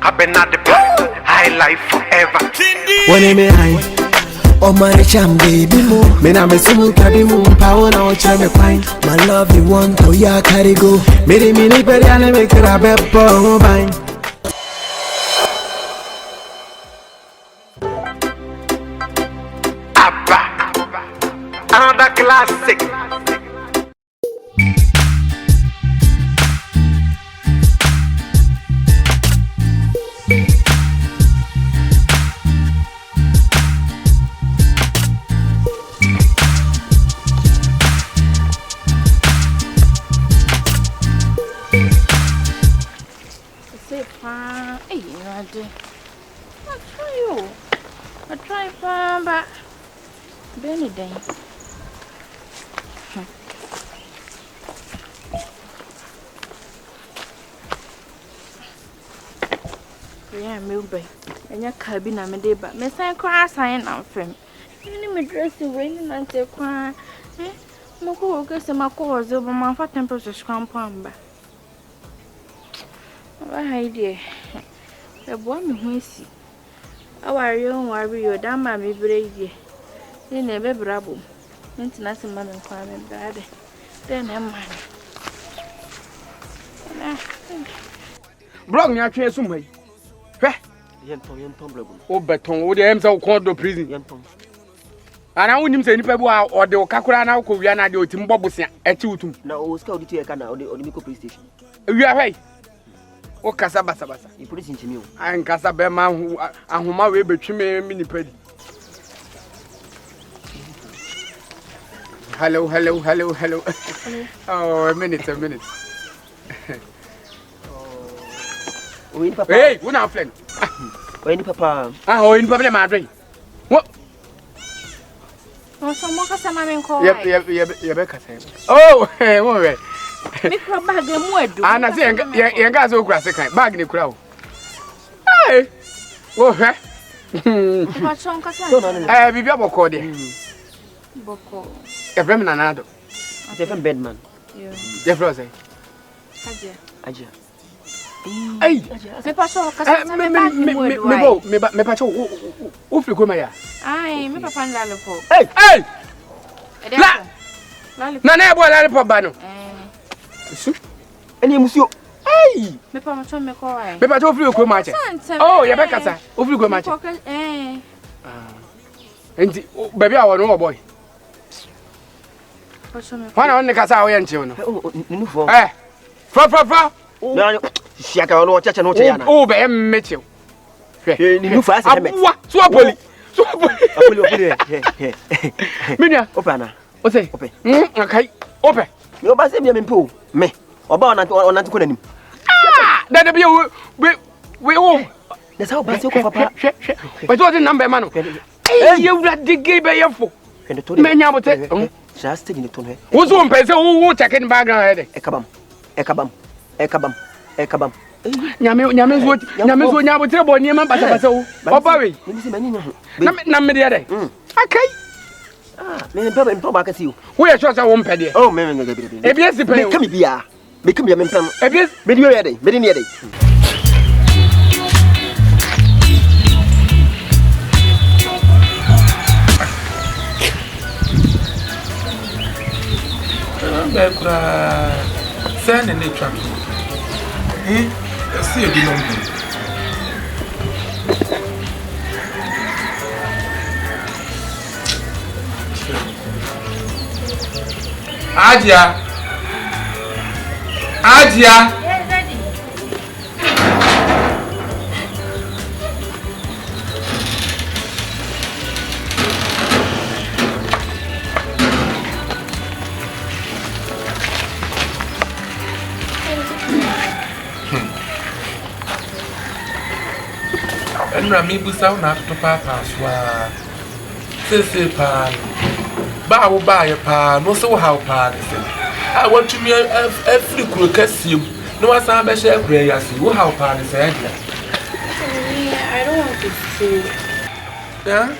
Abena the high life forever. When I'm high, oh my cham baby mo. Me na me sumu kabi mo power na ocha me fine. My love you want to ya carry go. Me ni peri ane me kira beppo mo bine. Abba, another classic. I try but Benny day. Yeah, maybe. And your cabin, I'm a day, but Miss I cry sign out from. You me dress the rain and say, cry. Eh? Moko guess my cause over my fat temperature scrum pamba. Why, dear? The boy me see. How are you? Worry you, damn, mammy, brave. You never brabo. International man and crime and bad. Then I'm mine. Bro, you are trying some way. Oh, beton, oh, the M's are called the prison. And I wouldn't say any people or the Kakura now, Koreana, the Timbobus at you. Now, scout the Kana or the police station. You are right. Oh, Casabasa, you put it into me. And Casabema, who my way between me and mini pretty. Hello. Oh, a minute. Hey, we're not playing. When Papa, oh, in Papa Madrid. What? Oh, someone has a man called. Oh, hey, all right. Make your bag and what? And I say, young guys will grass a kind bag in the crowd. Hey, oh, hey. What song? I be able to call it. Boko. A feminine Addo. Different bedman. Jeff Rose. Hajia. Hey, Me paso, me pacho, who go my Aye, me papa lollipop. Hey! NANAYEBOAH lollipop bano. Any monsieur. Hey! Me papa chon me call. Me pacho free go match. Oh, you better say. Who free go match? And baby, I want no boy. Why not the casa we and children? Eh, fra. No, she can't know church and no chayana. Oh, be Mitchell. You fast. What? Swapoli. Minya, Opana. What's it? Open. Okay, open. You pass him in pool. Me. About not to call him. Ah, that be we all. That's how pass you, Papa. But what the number, man? Hey, you let the gay by your foot. And the two men are just taking it to her. Who's one person who checking background? Ekabam. Nyame so nyabo trebo niema basa wo. Oba we. Na me de dey. Akai. Me papa me papa kasi o. Wo ye sure say wo mpe de. Oh, me be. E bi esi pe. Me kam bia. Me kam bia me pam. E bi me di we dey. Me di ne dey. Bekra send in the truck. See you belong. Hajia. Yes, Daddy. And Rami Busa not to Papa Swa. Say, Pan. Bow by a pan, no so how pan. I want to be a free crocassium. No one's a measure gray as you how pan is. I don't want to see. Yeah?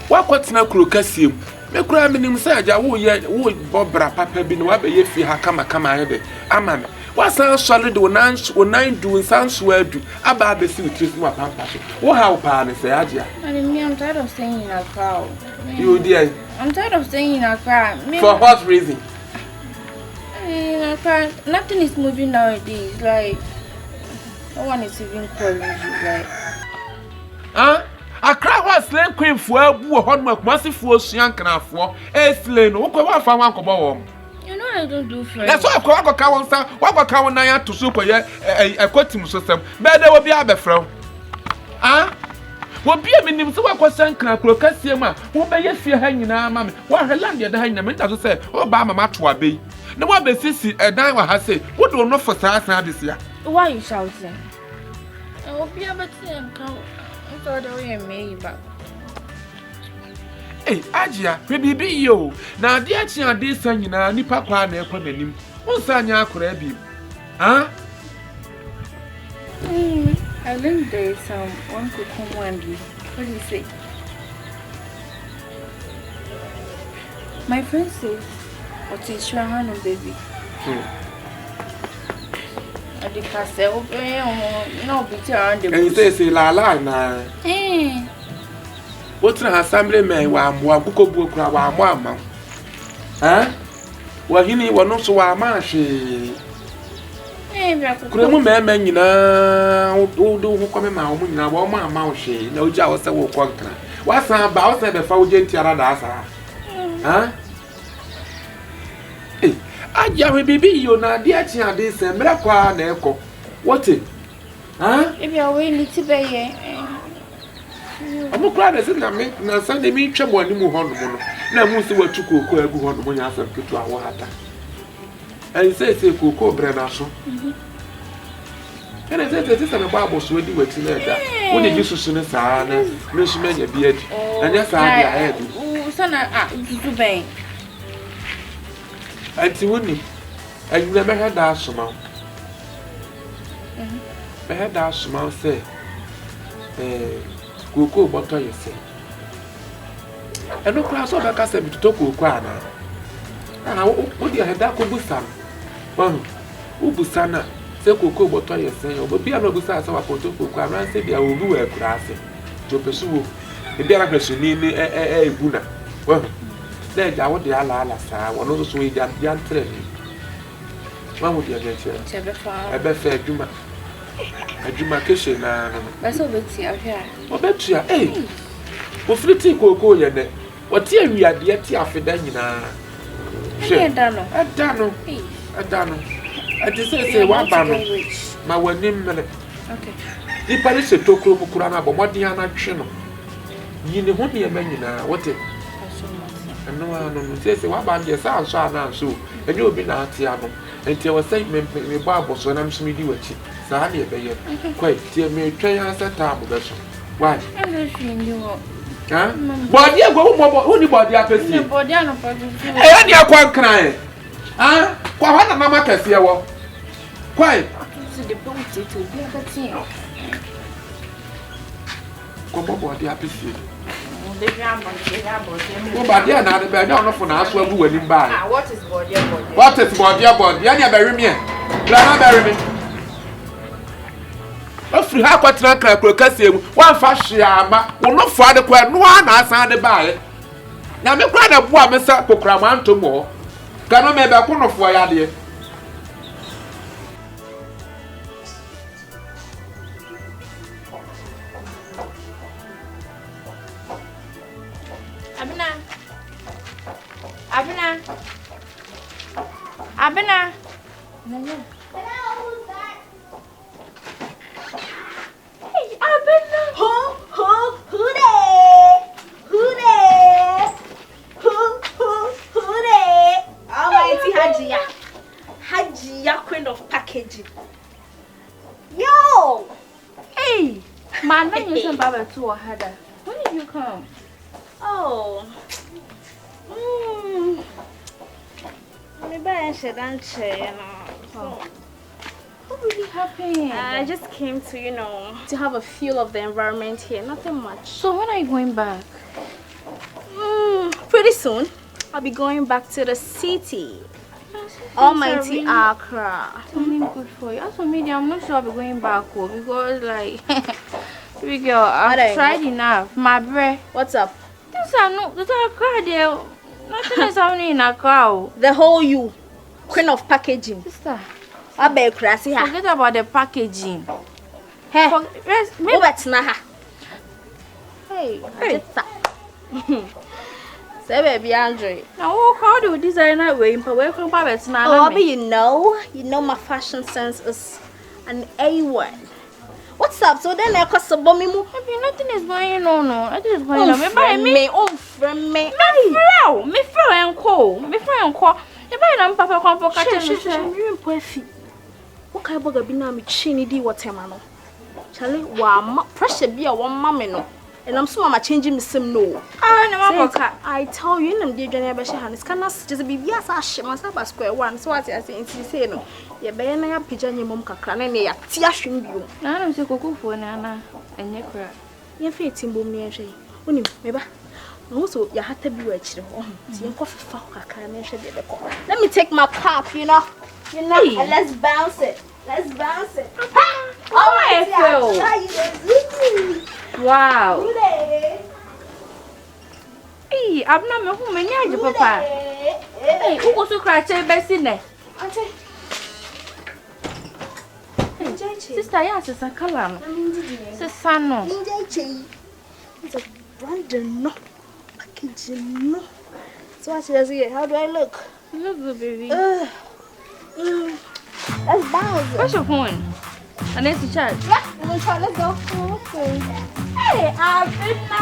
What na krokasium? Me kura minim say aja wo bobra papa bi no wa be ye fi ha kama he de. Amame. Wasan solid onan do sanso adu aba be si utris mu apampa so. Wo how pa ne say Hajia? I'm tired of staying in a crowd. You dear. I'm tired of staying in a crowd. For what reason? Nothing is moving nowadays. Like, no one is even calling you. Like, a crowd was slain queen for a homework, massive for Shankan for a slain. What can I find one cobble? You know, I don't do friends. That's why I call Cowan, what about Cowan Naya to super a quoting system. But there will be a befro. What be a minimum so I was Sankan, Crocasiama, who may yet fear hanging on, mammy, while her land the hanging, as I say, Obama Matua Bay. No one be sissy, a dime has said, what do not for Sars this year? Why are you shouting? I will be able to come. I thought I was me back. Hey, Hajia, maybe you. Now, dear Chia, this son, you know, Nipa Kwan, a quanin. What's on your crabby? Huh? I learned there some one could come one day. What do you say? My friend says, what is your hand, baby? I declare, no, be turned. And you say, la la, na. What's an assembly man? One cook book, one. Huh? Well, he need one also a marsh. Couldn't man, you know, who come in my woman, now, one mouse, no jaws that will conquer. What's about that the Fauji Tiara? Huh? Hajia we bibi you na dia chi ade se mra kwa na eko what it if you are willing to be here amu kra na se na me na san de mi twem wani mu hono no na mu se watu kokoo agu hono mo nya asem ketu awo hata en se kokoo bre na so ene se se me ba boso edi wati na da wo de jisusu ne saa na me so me nya bi adi na nya saa dia head sana dudu ben Auntie Winnie, and you never had that smile. I had that smile say, Cocoa, what do you say? And no class of a castle to talk with Quana. And what do you have that Kubusan? One, Ubusana, say Cocoa, what do you say? But be a Nobusa, so I put to Quana and say they will do a class to pursue the Deragation in a Buna. Well, then I want the ala, sir. One of those way that young training. What would you get here? I bet fair Juma. A Juma kitchen. That's all it's here. What bet you? Eh? What flitting cocoa, yet? What here we are yet after Danina? I don't know. I don't know. I don't know. I just say one banner. My one name. Okay. The Paris a toko Mukurana, but what the other channel? You know what the man, what it? No, say, what about your sound, so, and you'll be not here. And you were saying, me Bible, so I'm swimming you at it. Sally, quite, dear me, try us a time with us. Why? I'm not seeing you. Huh? But you go more, only body up as you. And you're quite crying. Huh? What a mamma can see a quite. The boat to be a team. Come on, body up as you. Oh, but yeah, now the bed down for us will do any bad. What is body? What is body? Yeah, bury me. Blana bury me. A free half a trunk like Crocasium, one fashion, will not find the quite no one as I buy. Now, me cried a poor Mr. Pocraman to more. Cannot make a corner for your idea. Abena. Hey, Abena. Who there? Almighty Hajia, queen of packaging. Yo. Hey, man, when you send Baba to a header, when did you come? Oh. Maybe I should answer, you know. What really happened? I just came to, to have a feel of the environment here. Nothing much. So when are you going back? pretty soon, I'll be going back to the city. Almighty Accra. Good for you. As for me, I'm not sure I'll be going back home because, like, big girl, I've tried enough. My breath. What's up? This are no, this are Accra there. Nothing is happening in Accra. The whole you, queen of packaging. Sister, I bet crazy. forget about the packaging. Hey, Maybe that's not. Hey, say baby Andre. now how do you design that way? Where from Babette now? Oh, but you know my fashion sense is an A1. What's up? So then I cost a bomb. Maybe nothing is going on. No, nothing is going on. Me, me friend call. You buy them papa come for catch me. Mariam Poefi. What kind of Abena me chini di Ohemaa no? Charlie, wa pressure be a one mamma no. And I'm so mama changing me some no. I tell you, I'm dear Johnny Abesha, and it's kind of just be yes, I share myself square one. So what I say, no, you're better than pigeon your mom can and they are teashing you. I don't say cocoa for Nana and your crap. You're fating boom near Jay. Maybe also you had to be rich. Let me take my cup, you know, and let's bounce it. Let's bounce it. Oh, I feel. Wow. Hey, I'm not home and papa. Hey, who also cry? Best in there. Sister, yes, it's a color. It's a son. It's a brand no packaging no. So I say, how do I look? You look good, baby. Let's bounce. What's your phone? And then to charge. Yeah, we're gonna try. Let's go. Okay. Hey, Abena,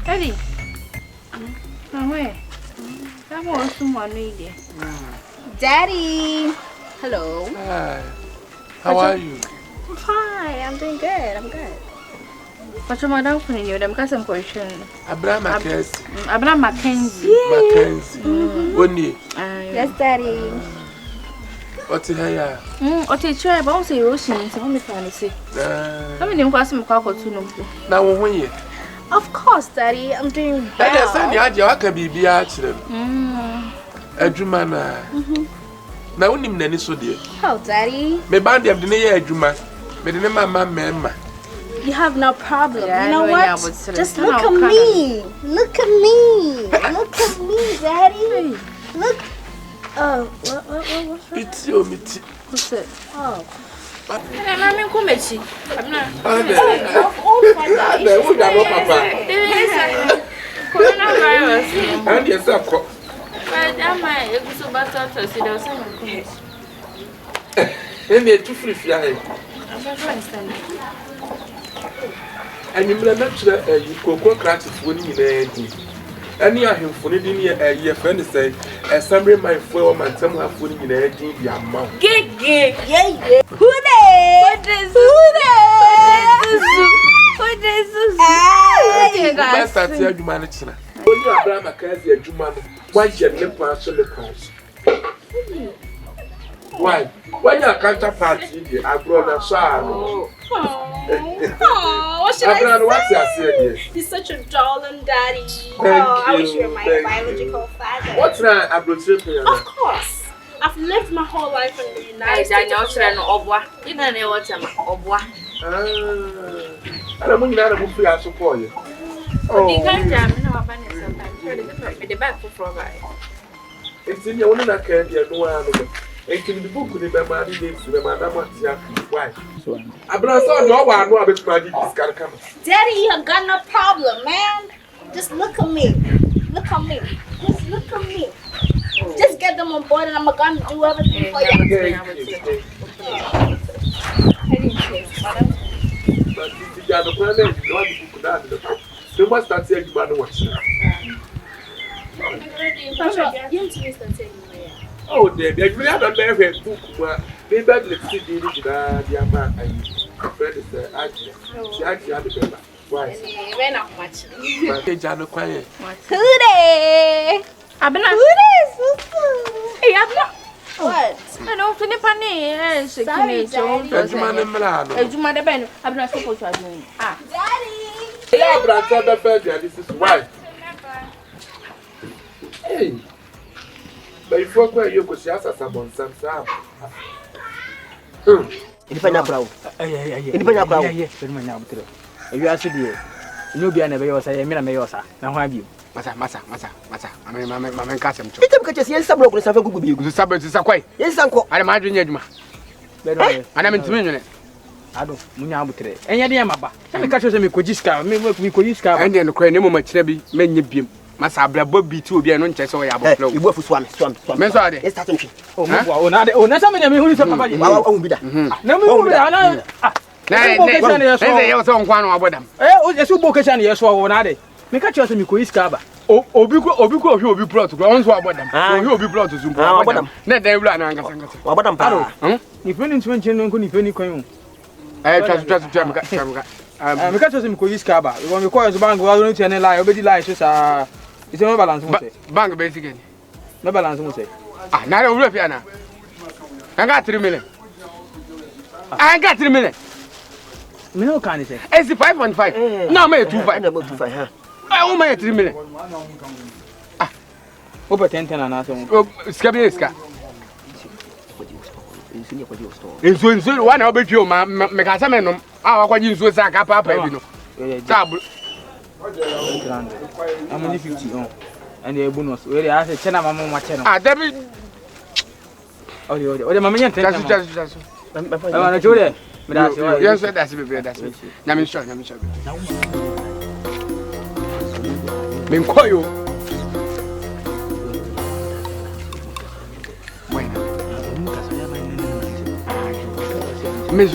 Daddy, where? That was someone needed. Daddy, hello. Hi. How are you? I'm fine. I'm doing good. I'm good. But your mother opening you, them got some question. Abenamckanzie. Mckenzie. Only. Yes, Daddy. What's here? Okay, try, but I'll say Ocean, so I'm trying to say. I mean, I'm some cocoa to know. Now, when you. Of course, Daddy. I'm doing well. I understand you had your baby actually. A Jumana. Now, only Nanny so dear. Oh, Daddy. Me band of the near Juma. But the mamma. You have no problem. Yeah, you know what? Just look at me. Look at me. Look at me, Daddy. Look. What's it's your meat. What's it? Oh. I'm in Comechi. I'm not. Coronavirus. And yes, of course. But that might be so bad to see the same. And they're too free. And you may not you cocoa cratchit winning in a any of him for a year friend say, a summary my four man, some have put in a deep amount. Yeah. Who Best at your humanity. When you are Abenamckanzie, a Juman, why you never answer the calls? Why? When your counterparty, I brought a child. What should I say? He's such a darling daddy. I wish you were my biological father. What's that? I brought you. Of course. I've lived my whole life in the United States. You don't know what's Ohemaa. I don't mean that I will free as support you. You can't jam in our banner sometimes. The back for it's in your own account, you know. It can be booked with the money to the madam. Why? I saw no one know about my discount. Daddy, you got no problem, man. Just look at me. Look at me. Just look at me. Just get them on board and I'm going to do everything for you. But if you are the planet, you want to put that. You must start saying you are watching. Oh, they really have a very book. Baby, let's see the man. Friend is Hajia. She Hajia the baby. Why? When I'm much. Jano quiet. Today. Abena. Hey, Abena. What? I don't feel funny. Sorry, Daddy. Ben. I'm not supposed to do it. Ah. Daddy. Yeah, but this is why. Hey. But if you go, you go see us as a bonsam. Independent crowd. Independent crowd. You are sitting. You be an abeosa, a mirameosa. Now have you? Massa. I'm cousin. It's because yes, some brokers have a good view. The suburbs is a quite. Yes, uncle. I imagine Yedma. And I'm in 2 minutes. I don't know. And yet, I'm about. Let me catch us and make Kojiska, me Kojiska, and then the cranium much heavy, many beam. Massa Bobby to be an unchess or you work for swam. It's starting. Oh, no, somebody who is a papa. I'll be there. No, they also on one of them. Oh, the supercation, yes, or another. Make a choice of Kojiska. Obiku who be brought to grounds about them. Who will be brought to Zoom. Net they run and what I'm Paro. If any mention couldn't penny coin. I trust Jamaica. I'm catching Kojiska. You want to call us bank, well, no channel, I obey lies. It's no balance. Bank basically. No balance. Ah, now over piano. I got 3 million. I got 3 million. No, can you say? It's 5.5. Now, may 2.5. I owe my 3 million. Ah, over 10 and answer. Scabiesca. It's one of you, Mckenzie. Our what you was a papa. I'm only 50 on. And the bonus, where I say, Chena Mamma channel. Ah, David. Oh, the Mamma, just. I'm a Julia. Yes, that's it. I'm sure. Minkoyo. Miss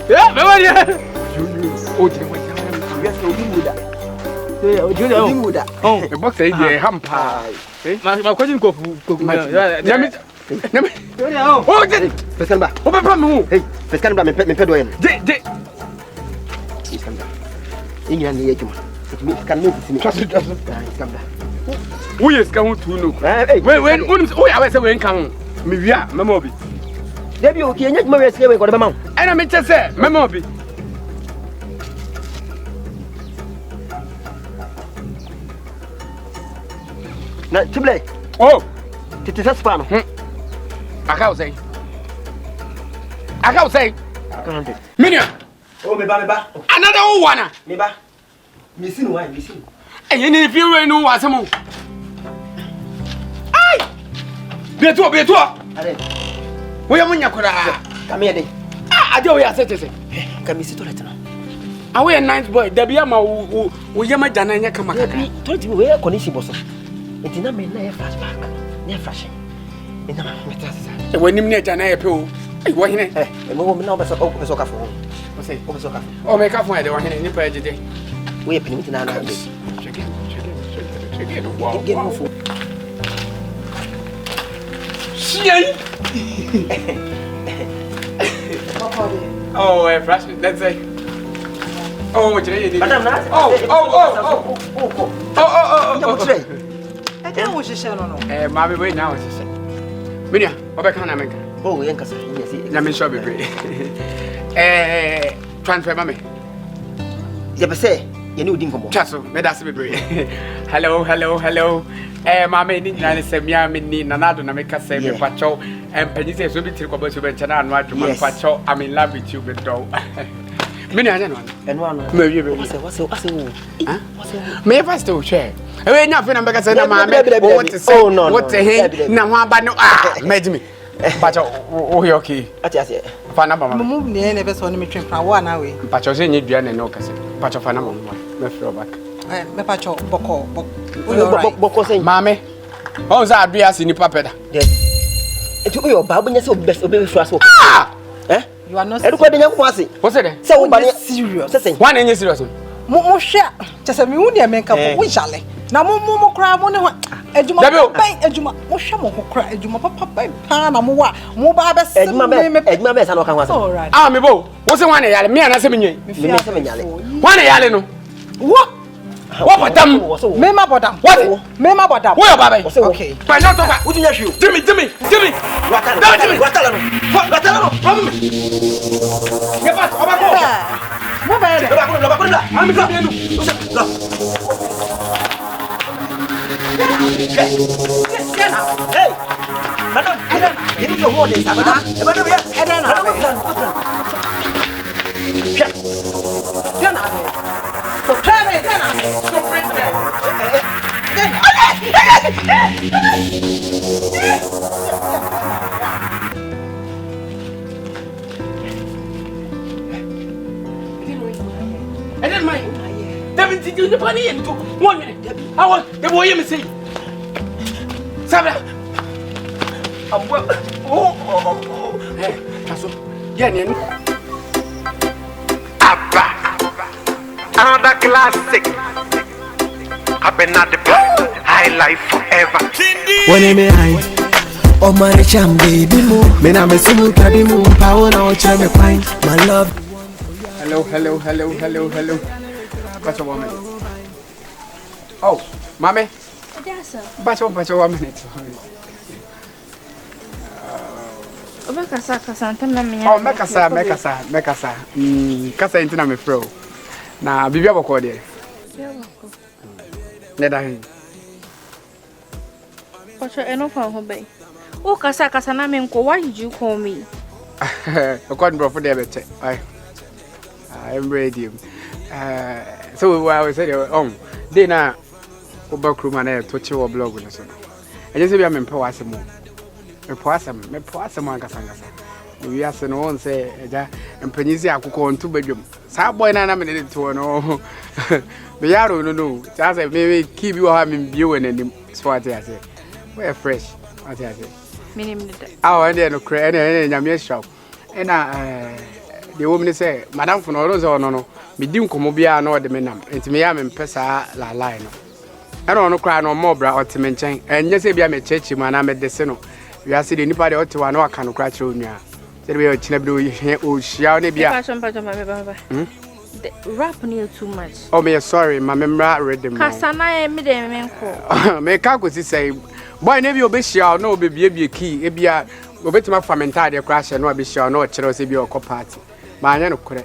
yeah, Maria. Oh, the box is a hamper. My cousin go. Oh, December. Hey, the Canada, me pedoing. In your age, can move trust. Who is coming to know? When I was away, come, maybe, Memobi. Debbie, okay, not Maria, say, what about? And I just say, Memobi. Not to play. Oh, it is a span. I can't say. Minion. Oh, me ba. Another one. Me ba. Missing one, missing. And if you know what some. Aye. Be to. We are Munyakura. Come here. I do. We are set to say. Come sit to it now. I wear a nice boy. There be a ma who Yama Janaya come. Told you where Conisi was. It did not mean a flashback. Near flashing. When you need Janaya Poo, I want it. A woman now, but Soka for home. Oh, make up for the one in the prejudice. We are pinning now. Check it. Get more food. Oh, a flash, let's say. Oh, what you did. I don't wish to share on. Mammy, wait now. Minia, what can I make? Oh, Yankasa, yes, let me show you. Transfer, mammy. You say, you knew Dingo. Castle, let us be brave. Hello. Mammy, Nina said, Miami, Nanado, Nameka, say, Pacho, and Penny says, will be about to venture and what to my Pacho. I'm in love with you, but don't. Many I don't know. And one, maybe what's may I still share? I ain't nothing. I'm back. What to say? Oh, no. What the hell? Now, but no, made me. But okay. Panama move never saw me train for 1 hour. But you're saying you'd be an no cassette. But of Panama, let's throw back. Me pacho boko say mame o za adua sini papeda etu yo babu nya se obes obe fura so you are not serious. Educative nya kwase wo se de se wo ba serious se one nya serious mo hwe chese me hu de menka wo jale na mo kra mo ne Ejuma papa ejuma mo hwe mo kokra ejuma papa pa na mo wa mo ba be se ejuma be sa no kan wasa ah me bo wo se wan yale me ana se menye me se menyale wan yale no wo bodam me ma bodam what me ma bodam wo yo baba okay pa no to ba utunya hwe Jimmy watala no ye ba oba ko mo ba ele oba ko la ami ko bienu hey madam you need to hold this madam madam ya so try me so bring me I didn't mind. David, did you the money into 1 minute? I want the boy you say. Sabra. Another classic. Abena the black. High life forever. When me high, oh Mariam, baby mo. Me na me sumu kabi mo. Power na oche me fine. My love. Hello. What's a woman? Oh, mommy. Yes, sir. What's a woman? Obekasa kasanta na me. Oh, mekasa. Kasa intina me fro. Na bibia boko de. Neda hin. Pacho eno fa ho be. O kasa na me nko, why did you call me? According bro for there better. I'm ready. So I was saying, they na over crew man to chew or blog with us. I just say I'm in Powasamo. Me Powasam, we ask no one say, and Mckenzie I could go on 2 bedroom. Some boy and I'm in it to no. The yarrow no, just maybe keep you having viewing and swat. I say, we're fresh. What I say, Minimum. Oh, and then create any shop. And the woman say, Madame for no. Me dim komo bia na ode menam enti me ya me mpesa la line no e no no kra no mo bra otime nchen enye se bia me chechi ma na me dese no wi ase de nipa de otewa na waka no kra kire onua se de bia ochina bi o hia ne bia Passion baba the rap near too much. Oh me sorry ma memra ready mo Kasa na e me de me nko me ka ko si say boy ne bi obehia na obebie key e bia obetima famenta de kra hye na obehia na o kire se bia okọ party ma anya no kure.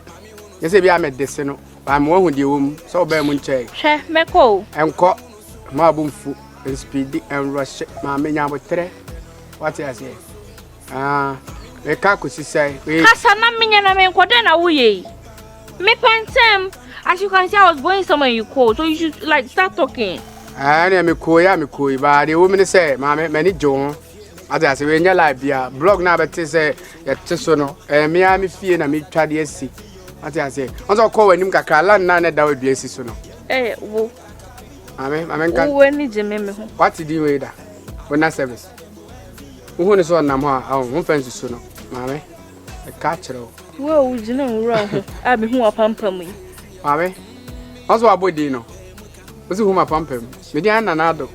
Yes, be a medicine. I'm one with you, so bear moon check. Che meko And caught my boom foot and speedy and rush my mania with 3. What I say? The kakusi say, Kasa na me na me nko den na wuye. Me pentem. As you can see, I was going somewhere you call, so you should like start talking. I am a koi, but the woman say, Mamma, many John. As I say, when you like beer, blog now, but say, a Tisono, and me, I'm fear and me try the SC. What I say, also call when you can call none that would be a season. Eh, wo. I mean, when did you remember? what did you do? When I service. Who is on Nama? Oh, one fancy sooner, Mammy. A catcher. Well, would you know wrong? I be who are pumping me. Mammy. Also, a boy dino. Was whom I pump him. Mediana and Addo.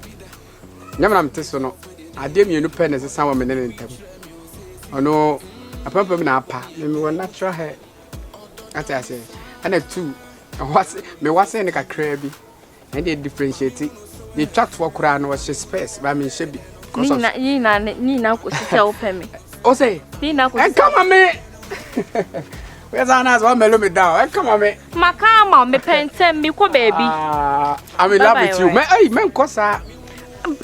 Never am Tisono. I deem you no pen as a summer minute in them. Oh no, a pump him now, pa. Maybe one natural hair. As I say, and a 2. Me was saying like a crabby. And they differentiate it. The chat for crown was just space, but I mean, she be. Nina could tell me. Oh, say, Nina could come on, me. Where's Anna's 1 me down? Come on, me. Macama, me pentem, me ko baby. I'm in love with you. Hey, man, cosa.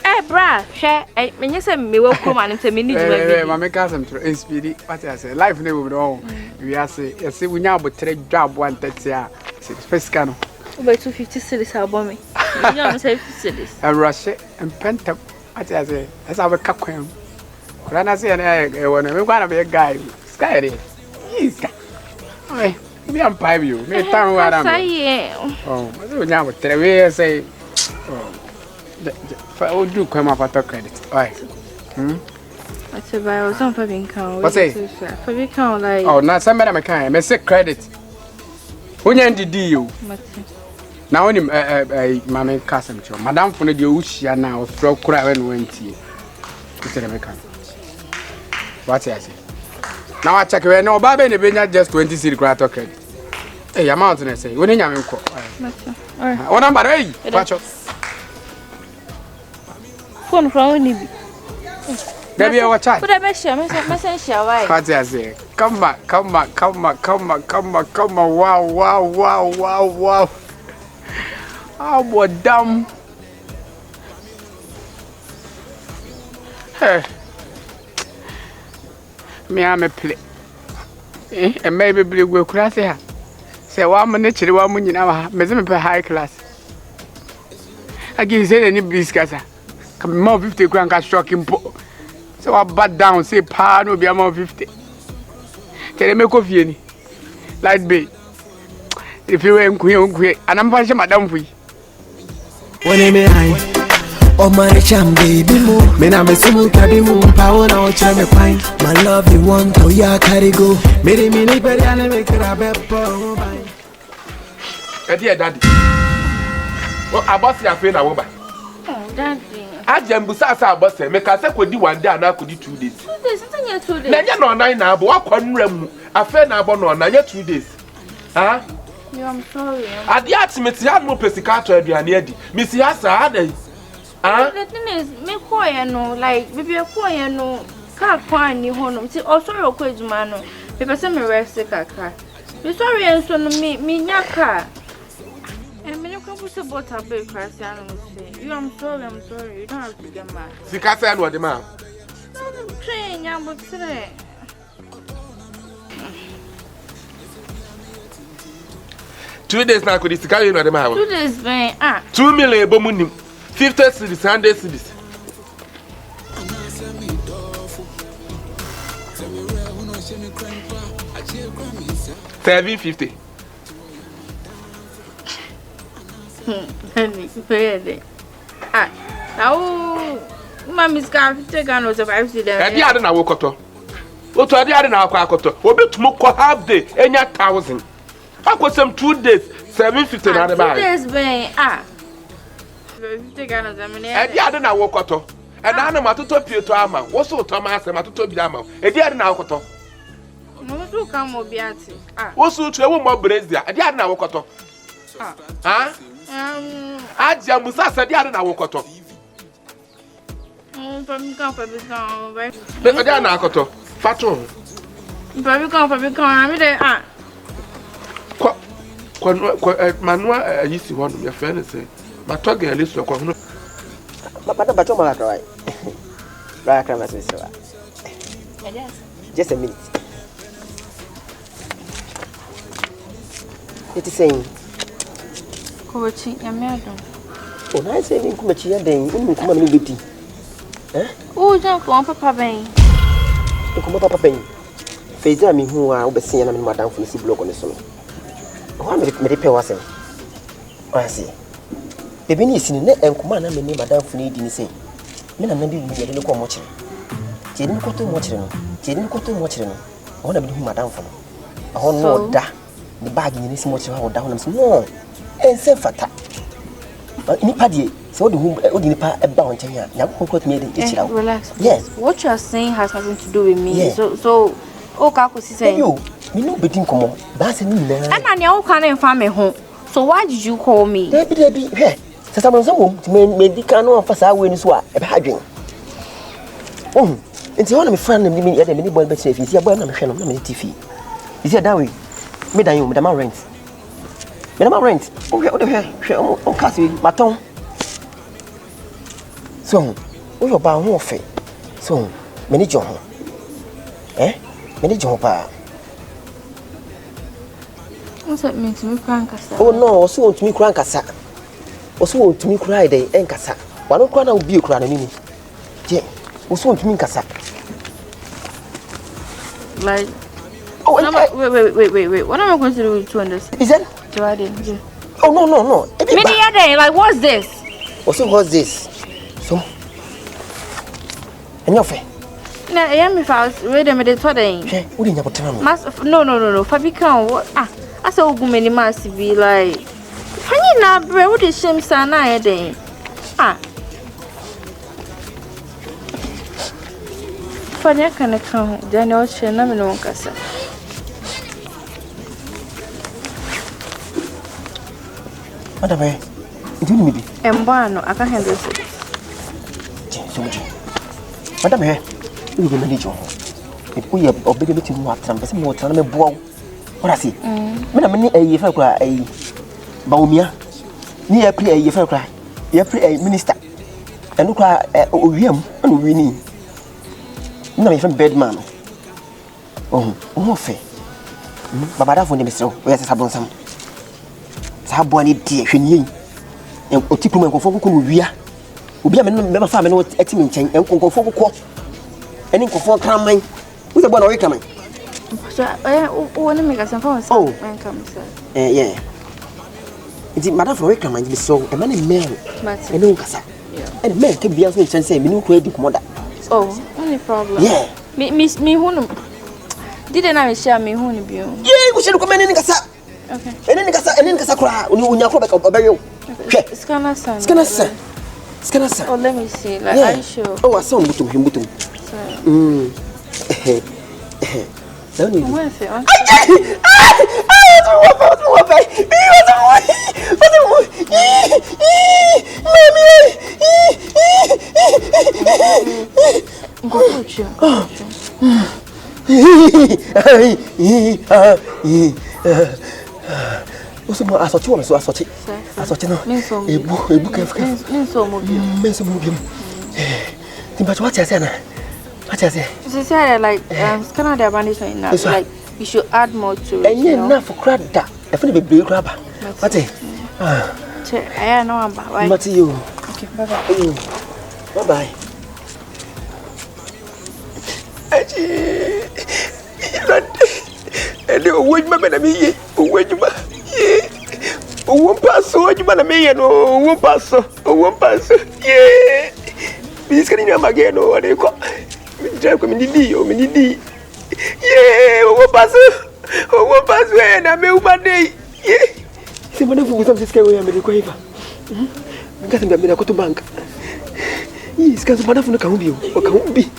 Eh, bra, share. When you say me, will come and tell me, my cousin to speedy. What I say, life never know. We are say, you see, we now but 3 job 130. First scan. Over 250 cities about me. You don't say cities. And rush it and pent up. What I say, let's have a cup. When I say an egg, I want to be a guy. Sky. Hey, we am pipe you. Me town where I'm. Oh, I do now with 3 years say. Oh, do come up at credit. Why? I said, I was on Fabian Count. What's it? Fabian Count, like. Oh, not some man, I can't. I say credit. When you did you? Now when Mammy Cassim, Madame for the Ushia now, throw cry when went here. What's I say? Now I check no Baby and Benya just 20 city crack. Okay. Hey, I'm out and I say, when you have what number? Hey, watch out. Phone from Nibi. Baby, our child. Put a message. What's I say? Come back. Wow. Oh, what damn. Hey. Me, I'm a play. And maybe blue will crash here. Say 1 minute, 1 minute hour, Messim high class. I give you any biscuits. Come more 50 grand cash shocking. So I bat down, say, pa, no be more 50. Can I make coffee? Light bay. If you ain't queen, and I'm watching Madame Fee. When I may I, oh my cham baby mo, me na me sumu kabi mo, power na ocha me fine. My love you want to ya carry go. Me ni peri ane me kira bepo. Dear daddy. Well, I boss ya friend awoba. Daddy. Ajembusa sa boss me ka se kodi 1 day and akodi 2 days. 2 days, something 2 days. Na nya no 9 na abo akwanra mu. Afa na abo no na nya 2 days. Huh? I'm sorry. Adi atimeti had mo pesika to aduane adi. Misi asa adai. Ah? The thing is, me koye no, like baby koye no, ka kwa ni hono. See, also your kwejuma no. Because me rest kakra. Me sorry enso no me nyaka. And me no come put about a big Christian say. I'm sorry. You don't have to get mad. Sikasa and what the man? Train ya but today. 2 days now could carry no the man. 2 days ben 2 million bomunim. 50 cedis, 100 cedis. $750. Now, Mammy's car take on was a 5 cedis. And the other now wokoto. What are the other now kwakoto? Obi to moko half day, any 1,000. I got some 2 days, 750 na the bar. 2 days ben 50 Ghana zamani. And the other now wokoto. And I know matuto pieto ama. What's so Thomas and matuto bidama? And the other now wokoto. No so come obiati. What's so to a woman brazier? And the other now wokoto. Hajia Musa said the other now wokoto. From come. Let me down akoto. Faton. From I mean Manua yisi one your friend say. My talking a list of no. But right. Right, I'm just a minute. It is saying, Coaching, I'm madam. when I say, you come here, then you come and meet. Oh, don't go, Papa Bain. You come up, Papa Bain. Face me who are overseeing and Madame for the block on the solo. Why may pay was it? I see. The Benis in the and command and name Madame for needing say. Men are maybe a little much. She didn't go too much. She didn't go too much. I want to be Madame for. I want no da. The bag in this much down and no. And say fata. But in Paddy, so the whom a bound to here. Now, who got me the relax. Yes. What you are saying has nothing to do with me. Yes. So, Kaku say you know, between come on. That's a new man. And I know can't find me home. So why did you call me? Debbie, hey. Someone's home to make the canoe for our win swap a hadring. Oh, it's one of my friends and me at the mini boy, but if you are born on the channel, TV. Is that way? Madame you, Madame rent. Madame rent. Oh, Cassie, Maton. So, we are bound warfare. So, many John. Many John. What's that mean to me, Crankasa? Oh, no, so to me, Crankasa. Also, to me, cry day and Cassa. Why don't cry now be a crown a minute? Jay, also to me, Cassa. Like, oh, wait. What am I going to do to understand? Is that? Oh, no. Many other, like, what's this? Also, what's this? So, and your face. No, I am if I was ready with the today. Wouldn't you tell me? No. Fabican, what? I saw many mass be like. Funny na bre wo de shame sana e den. Ah. Fanya kana kan da ne o che na me no kasa. Madam, do you need me? Embano aka handle it. So much. Madam, you will manage your. If we have obeyed to what some person more than a bow. What I see? Madam, a year cry a Baumia. Near play a year cry. You play a minister. And look at William and Winnie. No, even bed man. Oh, fair. Babada for the Mr. Where's the Sabonsam? Saboni dear, she knew. And Otikum and Confoco, we are. We are never found no etching chain and Confoco. And in Confoco cramming with a one or coming. I want to make us some phone. Oh, when comes, sir. Yeah. It's Madame for reclaiming the so a man in man. And no Cassa. And men can be answering and say, me no credit mother. Oh, only problem. Yeah. Miss me who didn't I share me who you? Yeah, we should come in Cassa. Okay. And then Cassa cry when you are back of a burial. Scanner, Oh, let me see. Like, are you sure? Oh, I saw him. Don't you? Where's it? Osewus, I thought you were so assorted. I thought you know a book of but what I said, what I said, she said, like, scanner the abandonment now. Like, you should add more to it. And you're enough for crab that. I feel a big crab. What I know about why. But you. Okay, bye bye. Bye bye. And the wood, my baby, when you one pass, what you want to me, and one pass, yeah. This can you again, or what they call Jack Mindy, or Mindy. Yeah, one pass, and I may one day. Yeah. See, one of you with this guy, we are made a quaver. Getting the Minakoto Bank. Yes, because one of the can be, or can be.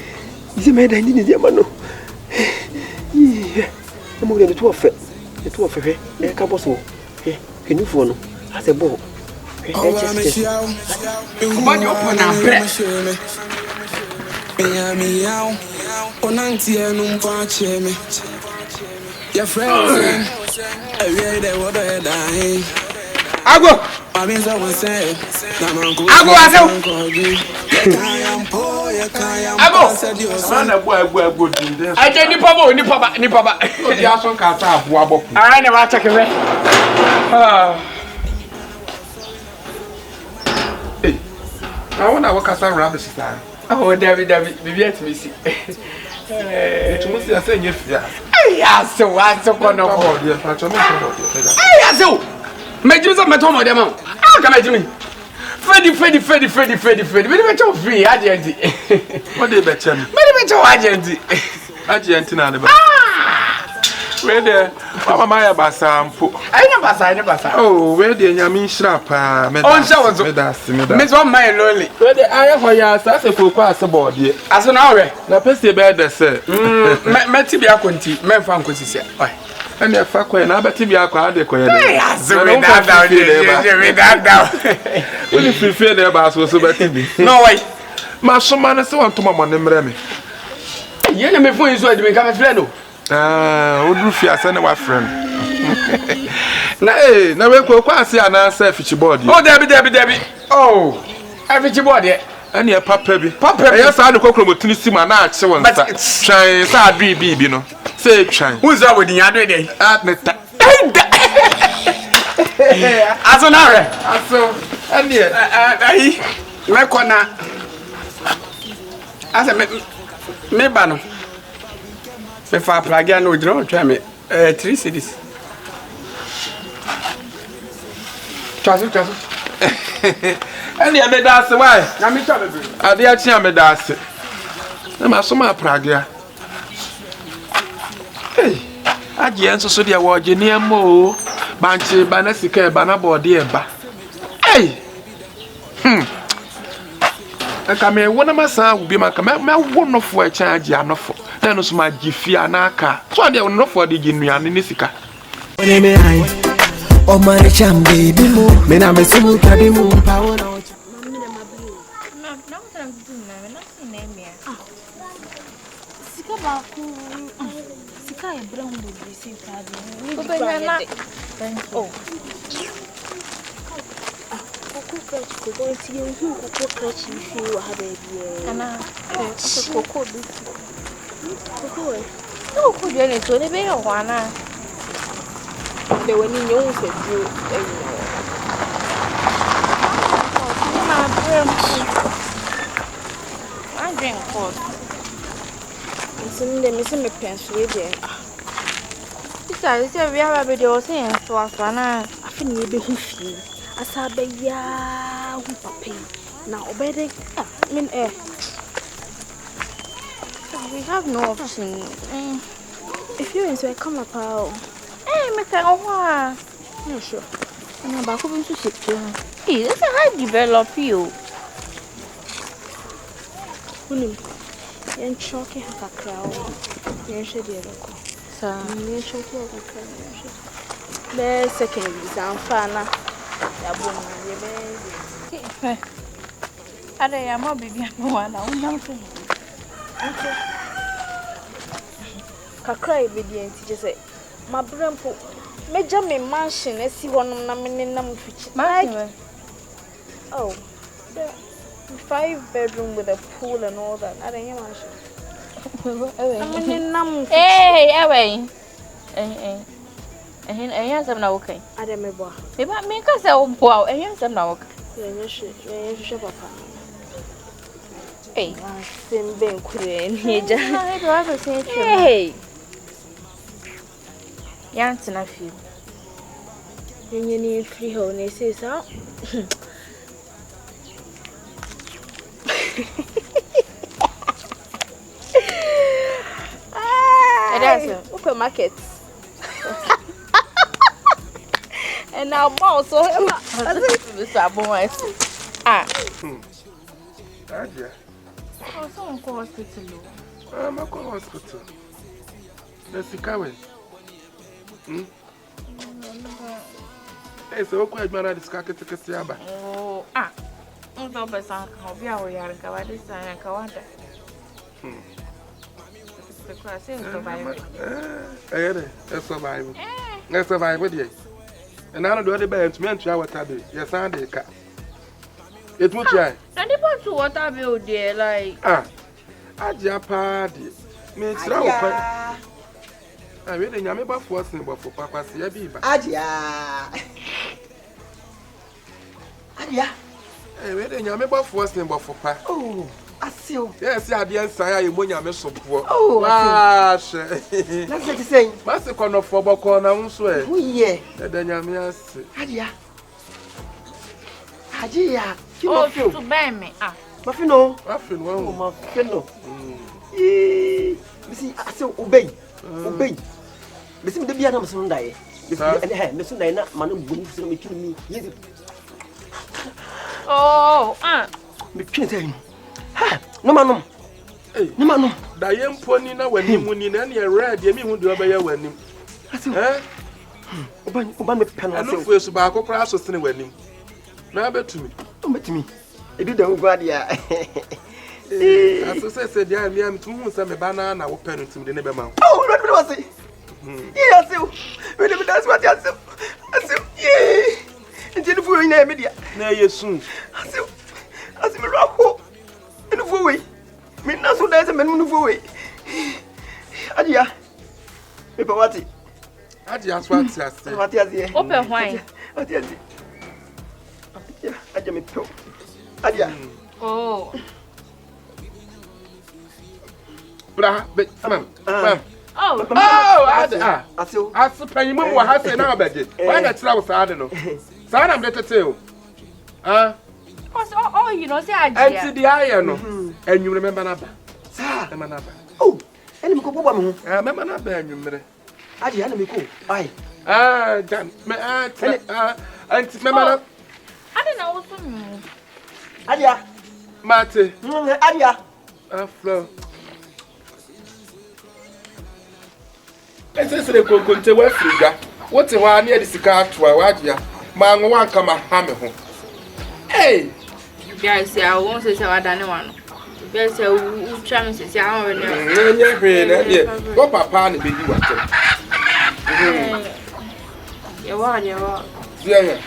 Is a man I need the Yamano. Yeah, I'm going to the 12 of her, a couple so. Can you phone? As a ball. I want to work as a rabbit star. Oh, David, maybe let me see. It must be a thing if you are so I so one of all your patrons. I so make use of my Tom or them. How come I do me? Freddy. Very much of free agent. What do you bet him? Very much of agent. Argentina. Where there, Mama Maya Bassam. I never saw. Oh, where the Yamin Shrap, Miss One My Lolly. Where the I for your as a full class aboard ye. As an hour, the pesty bed, sir. Metibia Conti, men from Quincy. And the fuck when I bet you are quite a queer. Will you prefer the bass was so better? No way. My son man is one to my money, Remy. You know, before you saw it become a friend. Would you fear send my friend? Now we go quite see an answer for board. Oh, Debbie. Oh, every body. And your papa, yes, I don't go to see my night. So, but shine, sad baby, you know. Say, shine. Who's that with the other day? As an hour, so, and yet, I like one as a me, if I plug in, no draw, try me 3 cities. Trust. And the other that's why I'm in trouble. I did actually that's it. I'm a summer Prague. Hey, I guess so. The award, Mo, Banchi, Banasica, Banabo, dear, Hey! Kame wona masa wo bi maka me wono fo a charge anofo na no so ma gifia na aka so de wono fo de ginuane ne sika me ai o mare cham baby mo me na me sumu kabi mo power na Sikapa sika e bra hu be sika de oh Koko ti hu koko krachi fi wa ha baby ana koko bi koko e no ko je ne to ne be ho ana le woni nyu se ju I drink cold. Me se me penso e de Isa we have a video saying so asana afini e be hu fi asabe ya hu papi na obede mean we have no option if you inside come up me can owa no sure na ba ko bin so shit it's a high develop you unim yen choke hakakra yen shede loko sa yen choke hakakra be second exam fana ya bon ye be ada ya mo bibi wana una so kakra e be di enti je say mabrampo meja me mansion esi honom na menenam fichi like oh the 5-bedroom with a pool and all that. I don't know. Hey, yes, I'm not okay. I don't know. Maybe I make us wow, yes, I'm not okay. Hey, I'm being queen. Hey, Yance, I feel. You need free home, they say so. Open market. And now boss so this abon Hajia. Oh, someone call hospital. I'm a call hospital. The Sikapa. Hey, so quite man at the Sikapa. Oh, no person can be our young Kawadi and Kawada. The class is surviving. That's surviving. That's surviving. And I don't do any bad men to our tabby. Yes, I did. It would try. And the part to what I will, dear, like Hajia party. Means wrong. I really am about forcing for Papa. Hajia. I really am about forcing for Papa. Oh, I see. Yes, I didn't say I am when so poor. Oh, that's what you say. Master corner for Bocona, I swear. Oh, yeah. Then Yamias. Hajia. Oh, to buy me. Mafino. Mafino. Mafino. See, I say obey. Obey. Listen, the Bianam Sunday. Miss Sunday, not man who believes in me. Oh, Mckenzie. No man. No man. Diane Pony now when him winning any red, you mean, would you ever win him? Oban me pen and look for us about crash or sin wedding. Now bet to me. Don't bet me. It did the good idea. As I said, yeah, me am too some banana or pen to the neighbor mouth. Oh, what was it? Yes, that's what I said. Yeah. And then for in the media. Now, you soon. I said, Morocco. In the way. Me not so there's a man move away. Hajia. Paper what? Hajia, what's that? What is it? Open wine. What is it? Hajia me pill. Hajia. Oh. Bra, but ma'am. Oh, I suppose you will have to know about it. Why not travel? I don't know. So I'm better too. Oh, you know, say I see the iron. And you remember Naba? Oh, and you go one. I remember Naba and you remember. I didn't go. Aye. Damn. And remember. don't know what's wrong. Hajia. Mate. Hajia. Aflo. Ese se ko konte wa friga. What e wa na e sika atwa wa Hajia. Ma nwo wan kama ha me ho. Hey. Guys, I won't say I don't want. Guys, I try me say I don't know. Nya hwe na de. Go papa na be di wa tem. Yeboah. Yeah.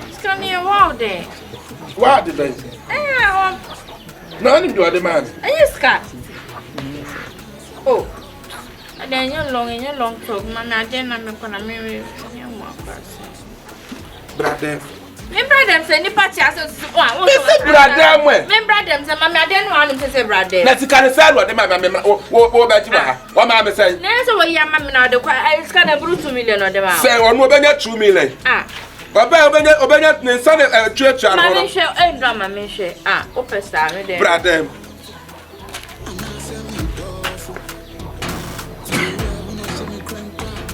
It's going to be a wild day. What did I say? No, you are the man. Are you scared? Oh. And then you're long talk, man. I didn't know I'm marry young person. Brother. Remember them say ni party as one. This brother when. Remember them say mommy I didn't want him to say brother. Na ti kan say what dem ma wo ba ji wa ha. What ma say? Na so we ya mommy na de kwa I scan a brute 2 million on them. Say onu obenya 2 million. Baba obenya ne san twetwa no. Mama hwe e ndama me hwe. O pesa me dem. Brother.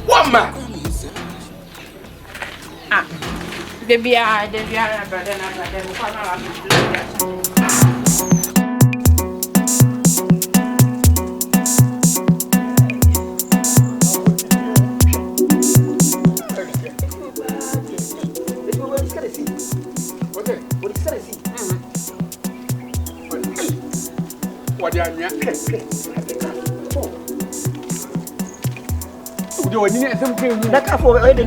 Wama. Debia, brother, What are you? You need something that can for wedding.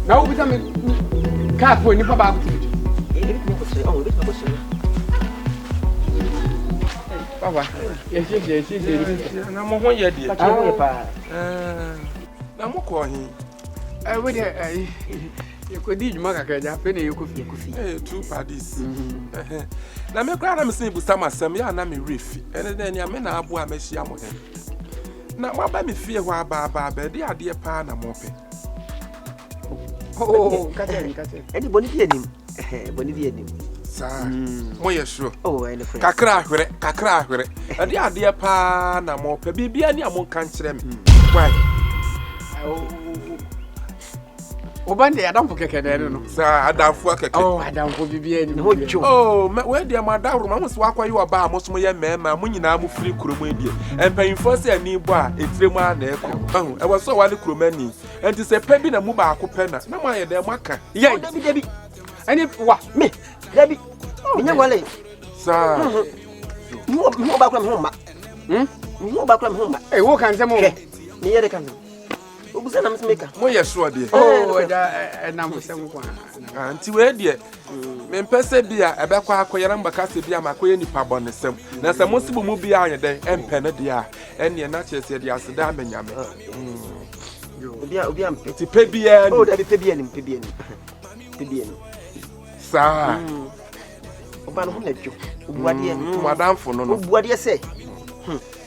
Now, we come car for any papa. Papa, yes. Na mo ho ye die. Na mo ko hin. We dey you could do maka ja pe na you could eh 2 parties. Na me kra na me se busa masem ya na me refi. Ene na nya me na abo a me hia mo hen. Na mo ba me fie ho aba de ade pa na mo pe. Oh, kate. Edi boni bi enim. Sa. Mo ye sure. Oh, ene fe. Kakra ahwere. Ade ade pa na mo pe. Bibia ni amon kan kire me. Why? Obande adamfo keke na no. Sa adamfo keke. Oh, adamfo bibia ni. Oh, we de madawro ma muso akwa yi oba mo so ye mema mo nyina mo firi kromo edie. Empanyimfo se ani bo a etiremu a na eko. E wo so wale kromani. Enti se pe bi na mu ba akopɛ na mo aye de mo aka. Ye. Debi. Ani wa me. Debi. Minya wale. Sa. Mo ba kram homa. Mo ba kram homa. Eh, wo kan se mo. Ni yere kan. Obusa na msmeka. Mo ye sure de. Oh, na mo se mo kwa. Anti we de. Me mpese bia ebekwa akoyere mbaka se bia makoye nipa bonesem. Na se mo sibu mu bia anye de empe ne de a. Ene na chese de aseda amenyame. Obi am ti pe bia ni. Oh, da bi pe bia ni. Sa. Oba no ho na dwo. Obuade madamfo no. Obuade se.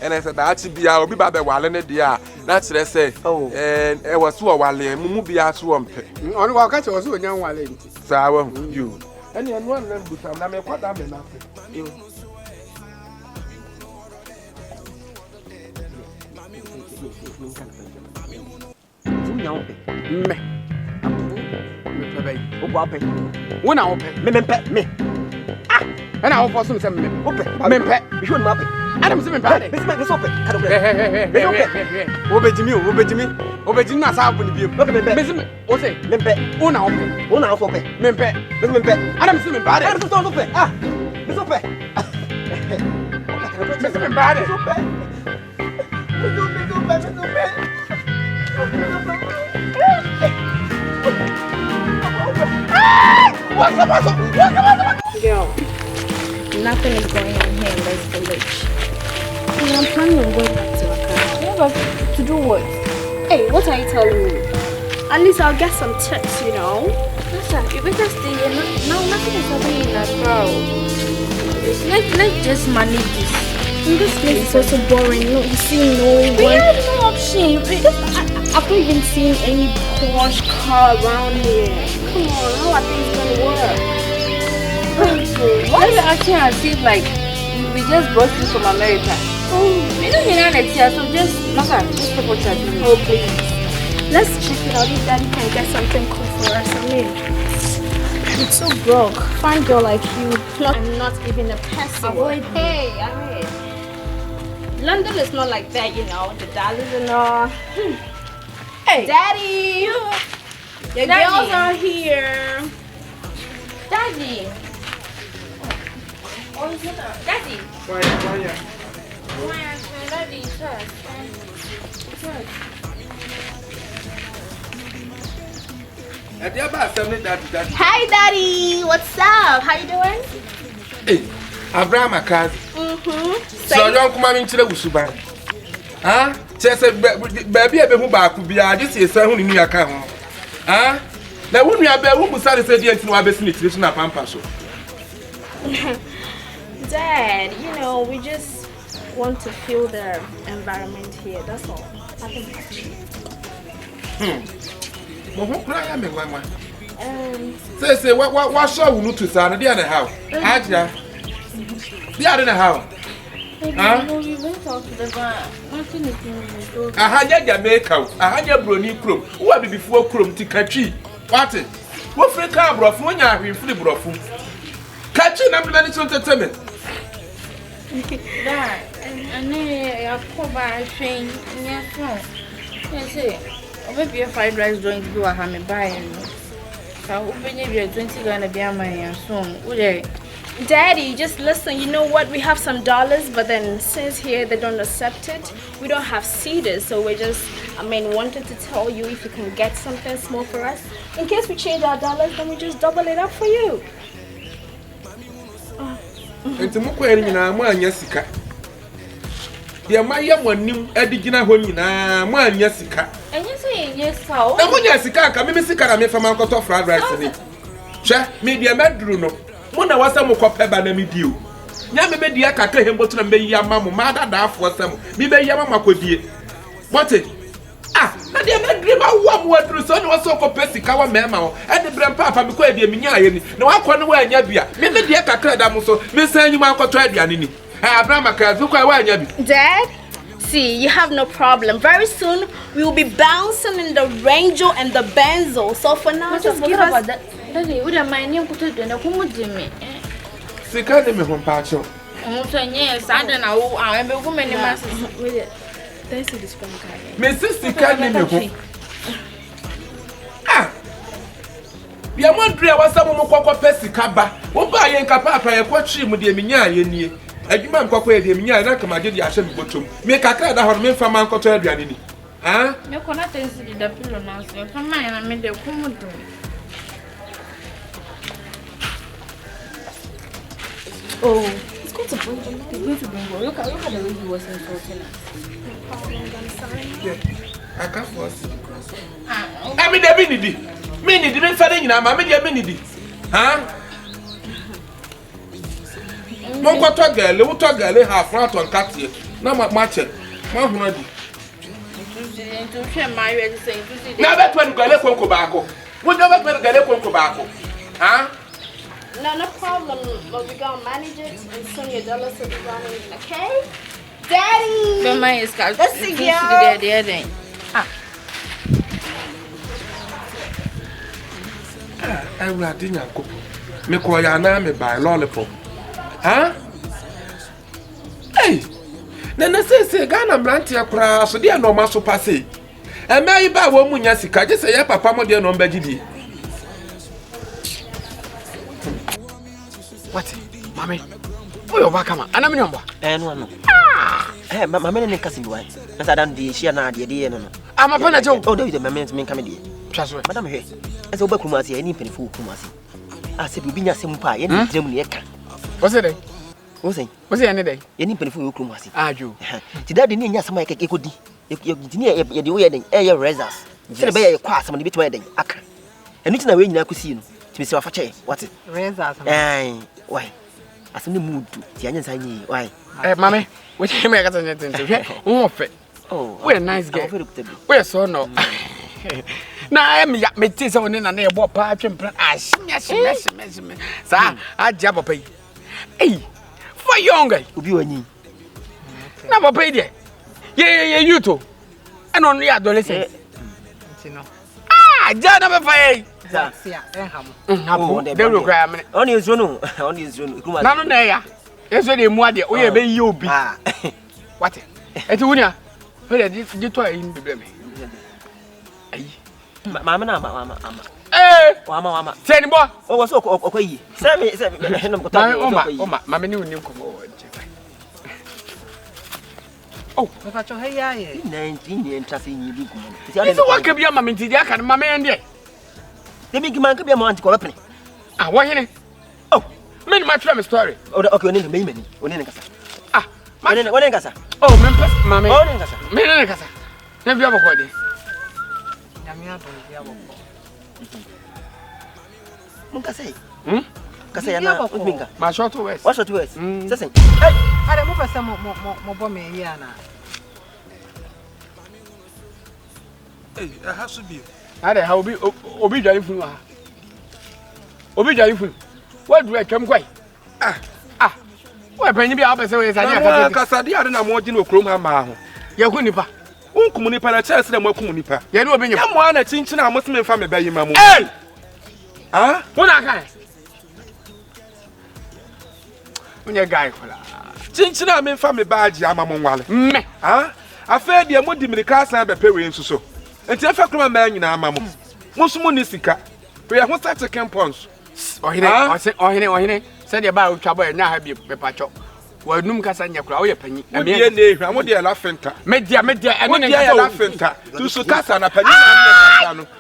Ene se da achi bia obi ba be wale ne de a na kire se e waso wale mu bia so ompe. Oni wa ka che waso onyan wale nti. Sa wa you. Ene anu an na busa na me kwada me na fe. Yo. Me. Me pebe. Obo ape. Wona ope. Me. Ana wo foso se me. Ope. Me pe. Bi hon ma ape. Adam se me pe. Me so ope. Kado bre. Obejimi na sa abu ni biem. Me se me. O se. Me pe. Wona ope. Wona ope. Me pe. Me pe. Adam se me pe. Adam se so ope. Me so ope. Me se me pe. Girl, nothing is going on here in this village. I'm planning on going back to Accra. To do what? Hey, what are you telling me? At least I'll get some tips, you know. Listen, you better stay here. No, nothing is happening in Accra. Let's just manage this. This place is also boring. No, you see no one. We have no option. I've not even seen any posh car around here. Come on, how are things gonna work? Why are you acting as if like we just brought you from America? We don't need an idea, so just stop what you're doing. Oh please, let's check it out. If Daddy can get something cool for us. I mean, I'm so broke. Fine girl like you, I'm not even a person. Hey, I mean, London is not like that, you know. The dollars and all. Hey, Daddy, your girls are here. Daddy. Oh, is it Daddy? Why? Daddy, sir. Hi, Daddy. What's up? How you doing? Hey, Abenamckanzie. So you come in to the Usuban. Huh? Just baby, I be back to be a this is a new account. Huh? Now, when we are there, we must start to say, no, I best need to pamper. Dad, you know, we just want to feel the environment here. That's all. Say, what shall we do to Sana? The other how? Hajia. The other how? We went out to the bar. Nothing is new. A Hajia Jamaica, a Hajia Brony Crum, who had before Crum to Kachi. What it? What free car broth when you are in free broth? Catching up with any entertainment. That, and then I call by a train. Yes, maybe a fried rice joint do a hammer buying. So, open your 20 gonna be a man soon. Daddy, just listen. You know what? We have some dollars, but then since here they don't accept it, we don't have cedars. So we're just, wanted to tell you if you can get something small for us. In case we change our dollars, then we just double it up for you. Enti mukwe nyina mu anya sika. Ye maye monim adigina ho nyina mu anya sika. Enye so yenye sa. Na mu nya sika ka me sika na me fama nkoto fried rice ni. Hwe me dia maduru no. Mo na wasa mo kope ba na me di o. Nya me dia kaka hembo to na me yi ama mo ma dada afo sam. Me be yi ama makodie. What it? Na dia maduru ba wo mo aduru so na wasa kope sika wa mema ho. E de brem papa me ko e dia me nya aye ni. Na wakọ no wa anya bia. Me dia kaka da mo so. Me san nyuma akoto aduane ni. Abenamckanzie kwa wa anya bi. Dad, see, you have no problem. Very soon we will be bouncing in the Range and the Benzo. So for now, just give us that. Daddy, we don't mind you to do na kumu dimi. Sika de me ho paacho. So yes, I don't know. I am go many masses. There's a discount card. Me sika de me ho. Bia mo dua wasa mo kokko pesika ba. Wo ba ye nka papa ye kwatri mu de minya ye nie. Adwuma nkokko ye de minya na kama de ahye me botom. Me kakra da ho me fa man koto aduane ni. Me kona tensi di da pilo na so. Fa man na me de kumu do. Oh, it's going to bring you. It's going to bring you. Look at the way he was insulting us. No problem, I'm sorry. Yeah. I can't force it. I mean, the minidi. Minidi, me fa nyina ma me de minidi. Mon ko to gale, wo to gale half rat on katie. Na ma che. Ma hunu di. To share my way to say to na bet when gale konko baako. Wo na bet when gale konko baako. No problem, but we're gonna manage it and send your dollars to the running, okay? Daddy! Don't mind his car. Let's see, girl. The I will dinner cook. Me call ya na me buy lollipop. Hey! Then I say Ghana Blanty akra so dia no ma so passe. E me ba wo mu nya sika je say ya papa mo dia no mbaji di. What? Mami. Wo yo ba kama. Ana me nyomba. No. Mama ne kasi duai. Na sa dan di shia na de no. Ama pa na jo. Oh, David, mama me come de. Twaso. Madam he. Ese oba kumasi ani mpenifu kumasi. Se bi nya sem pa ye ni tram ni eka. Wo se dey? Wo se? Wo se ene dey? Ye ni mpenifu yo kumasi. Ajo. Ti dadi ni nya sem ya keke kodi. Ye ni ye de wo ye den. Ye results. Se be ye kwa asem ni bituma ye den aka. Enu ti na we nyina kosi no. Ti me se wa fa che. What? Results. Why? Asem ni mood. Ti anya san yi. Why? Mami. What you make us anything to oh, we're a nice guy. We're so no. Now I'm ya me tis on in a neighbor pipe and plan. Yes, sir. I jab a pay. Hey, for younger, you and never paid yet. Yeah, you too. And only adolescent. Aja na be fire. Sia, eham. They will cry me. On is no, on is no. Nano na ya. Eso de mu ade, o ye be yi obi. What? Eti wunia. Where did to in be me? Ayi. Mama na mama. Wama. Ten boy. O was okoyi. Say me no ko ta. Mama ni unim komo. Oh, If I tell her, yeah, 19 years trusting you. It's what could be a mammy, I can mamma and ye. They make man could be a man to call up. Ah, why in it? Oh, many my travel story. Oh, the okay, name me. When in Cassa. Ah, when in Cassa. Oh, Memphis, mammy. Oh, in Cassa. Men in Cassa. Never ever got it. Munkase. Kasayana, Minga. My short west. What's your words? Listen. I don't move some more me here now. Hey, I have to be. I how be Obi Jalifu. Obi Jalifu. What do I come quite? Why can you be up as a Casadi? I don't know what you know, Chroma. Yakunipa. Uncomunipa, a chance and more comunipa. You know, when you want a chinchina, I must make family by your mamma. Hey! Ah, what I can. When you guy for chinchina, I mean family badge, I'm among one. Ah, I fed the Amodi Medicasa and the Perry so. And if I come a man in our mamma, most monistica. We are not such a campons. Or said about trouble and now have you papacho. Well, Numcasanya crowd penny. And me and I want the laughing. Media, and when I laughing to Sukasa and a penny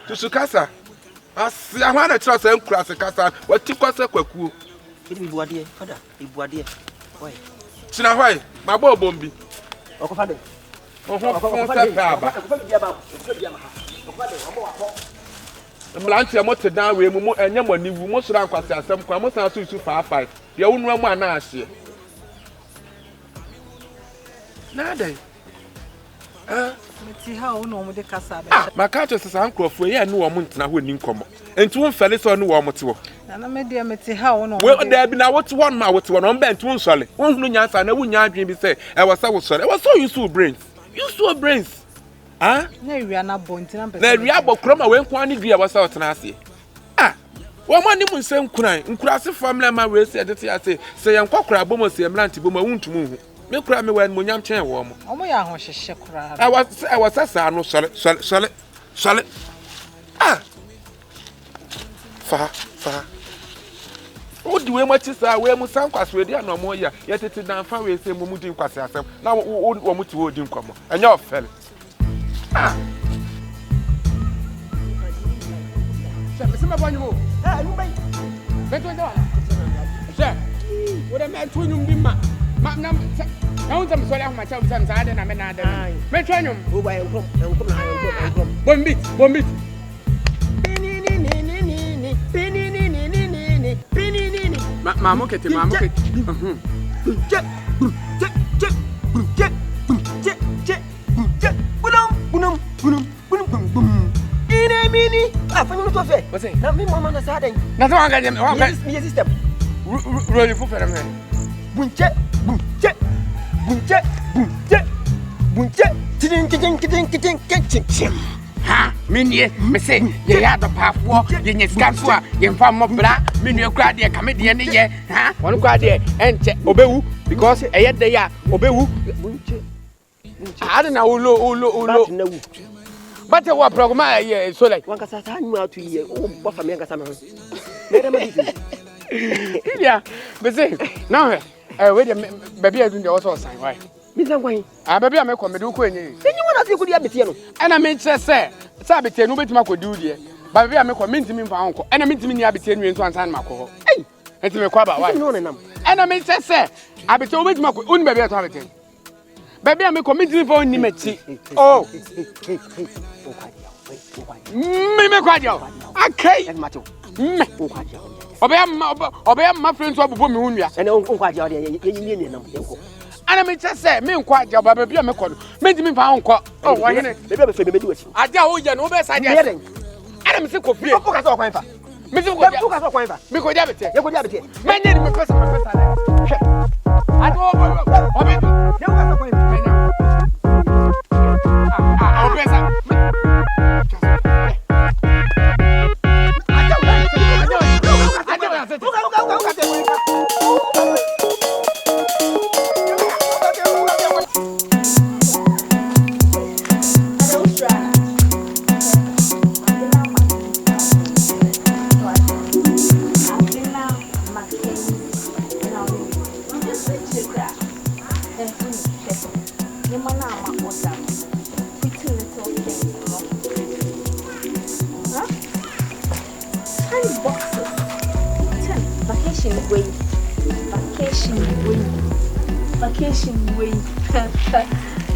to Sukasa. I want to trust and cross a casa. What took us a quaku? It be what dear, father, it be dear. Why? Sina, why? My boy bombi. Oh, father. Blanche, I'm not down with Momo and Yamon, you must rank as some cramos and to 5. Your own one last year. Nada. See how no with the Casa. My catches is uncle for a new woman now when you come. And 2 fellows on one to. And I made them see how no. Well, there be now what's 1 hour to 1 on bent 1 solid. 1 no answer, and I wouldn't dream to say, I was sorry. I was so used to brains. You saw brains. Ah, no, we are not born to number. There we are, but Croma went 1 degree. I was out and I say, ah, 1 money will say, crying, cross a family, my way said that I say, I'm cockra, boom, say, I'm lanty, boom, I won't to move. Me cry me when Munyam chain warm. Oh, my house is shakra. I was a son, solid. Ah, far. Oh, do we much is our way, Musan was ready no more, yet it's down far away, say, Mumutin Quasasam. Now, won't want to hold him come. And your fellow. Ah, some of you. Sir, what a man to you, Bima. Now, I'm sorry, I'm myself, and I don't know. Metronome, who I come. One bit. Mamma, get him, mamma. In a mini, I found to say, what's it? Not me, Mamma, that's hard. That's why I got me a system. Really, for them. Ha, Minnie, me say, you had the path walk, you scan for, you found more black, Minnie cried there, comedian, yeah, huh? One cried there, and Obewu, because I had the ya, Obewu. I don't know, but what program, so like one can say, to you, what for me, yeah, but say, no, wait a minute, baby, I do also sign, why? Mr. Wayne, I baby, I make a do queen. Then you want to see good, and I made say, Sabbath, no bit my could do, dear. But we are making me for uncle, and I mean to me, I be 10 minutes once and my call. Hey, and to me, why? And I made say, I be told my own baby at Hamilton. Baby, I make committee for Nimeti. Oh, me, okay, and Mato. Obey my friends of Bumunia and Uncle Quadia. And I may just say, me quite job, baby, I'm a call. Made me for uncle. Oh, why not? I tell you, no best idea. I'm sick of you. Focus on Quaver. Mr. Quaver, because you could have it. My name is Professor. I don't know.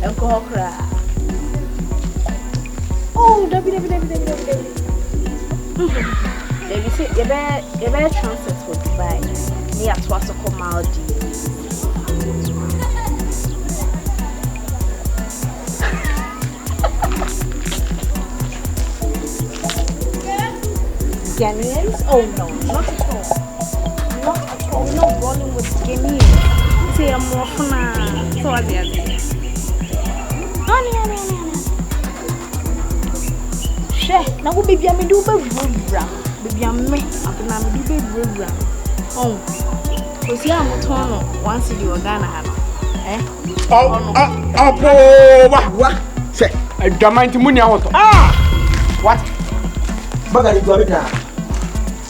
Alcohol cry. Oh, Debbie. Debbie say you better transfer for Dubai. Me at was a Maldives. Ghanaians? Oh no, not at all. Not at all. We're not rolling with Ghanaians. Say I'm more fun. So I did. Now we baby me do baby me Abena me do baby oh cuz ya motono once you Ghana eh wa say adwaman ti munia hoto what bagari do abita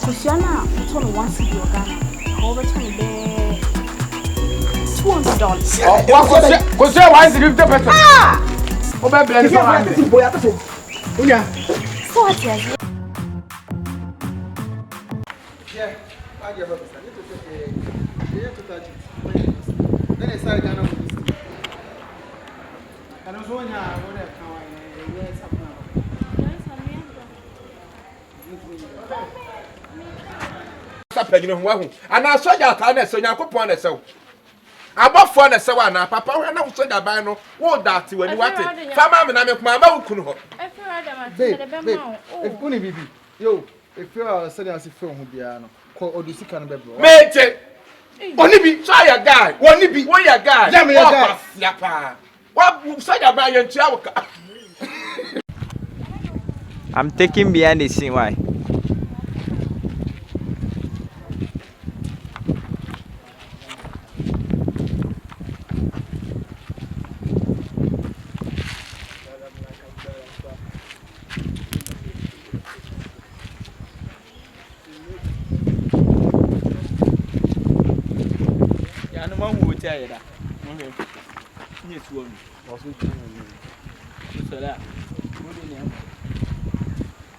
cuz ya na motono once you Ghana over time be $200 cuz ya 150% o be blend so unya so what is yeah I get about this to touch then I started ghanamoviestv and also when I want to come yes Papa you know who and I saw your time so Yakopon na sew abofo na sew na papa we na so da ban no wo that when you want fama me na me kuma ma wukunu ho if uni bibi yo if you are studying as a film who be ano ko odusi kan be bro mate oni bi so ya guy woni bi wo ya guy ya me ya guy ya pa wa so ya ban ya ntua wo I'm taking behind the scene why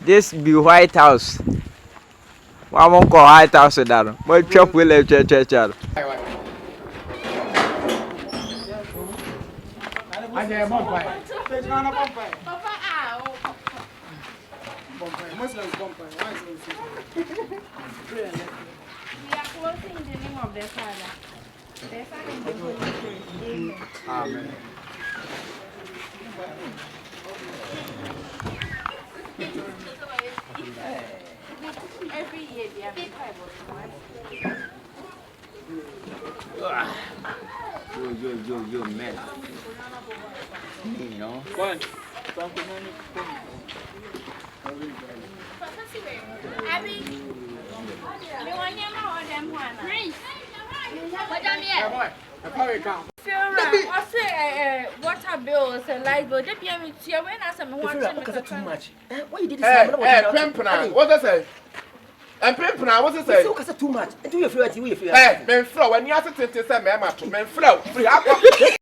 This be White House. One won't call White House that. My chop will have church. Hajia Fauzy. Papa, Muslims bumping. Why is it? we are closing in the name of the Father. The Son and the Holy Spirit. Amen. Amen. Every year they have the Bible. Yo, man. You know? Abby, me want you know them one. Prince. What am here? I say water bills and light bill. They be me here when I say me want to too much. Why you did this? What does say? And Pimpna, what's it say? So too much. Do you feel it? Hey, men flow when you are sitting to say, man, free.